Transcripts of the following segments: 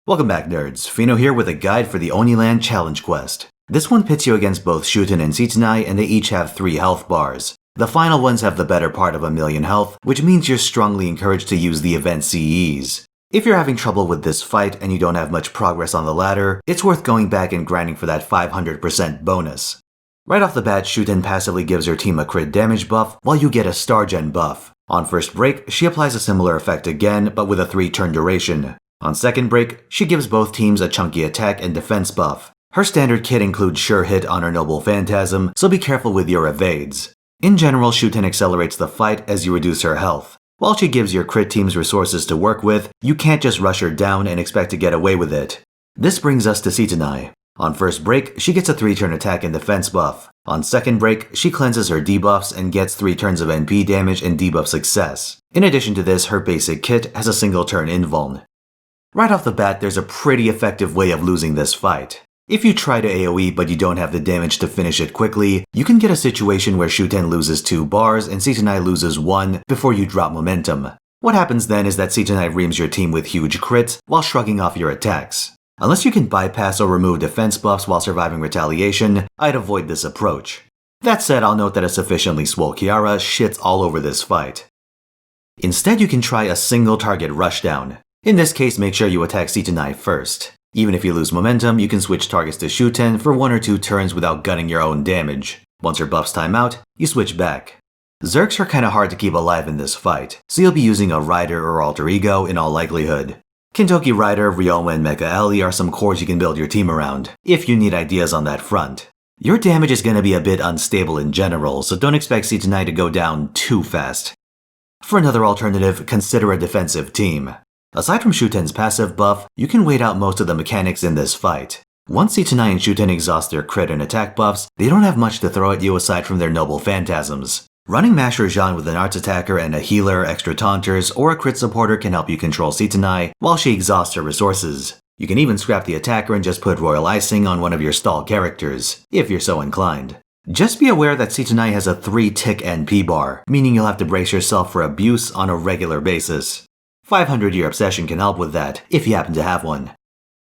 Welcome back, nerds. Fino here with a guide for the Oniland challenge quest. This one pits you against both Shuten and Sitanai, and they each have 3 health bars. The final ones have the better part of 1,000,000 health, which means you're strongly encouraged to use the event CEs. If you're having trouble with this fight and you don't have much progress on the ladder, it's worth going back and grinding for that 500% bonus. Right off the bat, Shuten passively gives her team a crit damage buff, while you get a star gen buff. On first break, she applies a similar effect again, but with a 3-turn duration. On second break, she gives both teams a chunky attack and defense buff. Her standard kit includes sure hit on her noble phantasm, so be careful with your evades. In general, Shuten accelerates the fight as you reduce her health. While she gives your crit teams resources to work with, you can't just rush her down and expect to get away with it. This brings us to Sitanai. On first break, she gets a 3-turn attack and defense buff. On second break, she cleanses her debuffs and gets 3 turns of NP damage and debuff success. In addition to this, her basic kit has a single turn invuln. Right off the bat, there's a pretty effective way of losing this fight. If you try to AoE but you don't have the damage to finish it quickly, you can get a situation where Shuten loses 2 bars and Sitanai loses 1 before you drop momentum. What happens then is that Sitanai reams your team with huge crits while shrugging off your attacks. Unless you can bypass or remove defense buffs while surviving retaliation, I'd avoid this approach. That said, I'll note that a sufficiently swole Kiara shits all over this fight. Instead, you can try a single target rushdown. In this case, make sure you attack Sitanai first. Even if you lose momentum, you can switch targets to Shuten for 1 or 2 turns without gutting your own damage. Once her buffs time out, you switch back. Zerks are kinda hard to keep alive in this fight, so you'll be using a Rider or Alter Ego in all likelihood. Kintoki Rider, Ryoma, and Mecha Ellie are some cores you can build your team around, if you need ideas on that front. Your damage is gonna be a bit unstable in general, so don't expect Sitanai to go down too fast. For another alternative, consider a defensive team. Aside from Shuten's passive buff, you can wait out most of the mechanics in this fight. Once Sitanai and Shuten exhaust their crit and attack buffs, they don't have much to throw at you aside from their noble phantasms. Running Masher Jean with an arts attacker and a healer, extra taunters, or a crit supporter can help you control Sitanai while she exhausts her resources. You can even scrap the attacker and just put Royal Icing on one of your stall characters, if you're so inclined. Just be aware that Sitanai has a 3-tick NP bar, meaning you'll have to brace yourself for abuse on a regular basis. 500-year obsession can help with that, if you happen to have one.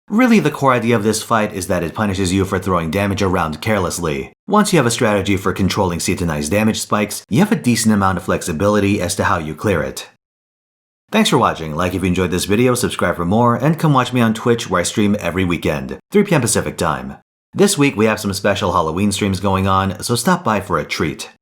Really, the core idea of this fight is that it punishes you for throwing damage around carelessly. Once you have a strategy for controlling Sitanai's damage spikes, you have a decent amount of flexibility as to how you clear it. Thanks for watching. Like if you enjoyed this video, subscribe for more, and come watch me on Twitch where I stream every weekend, 3 PM Pacific time. This week we have some special Halloween streams going on, so stop by for a treat.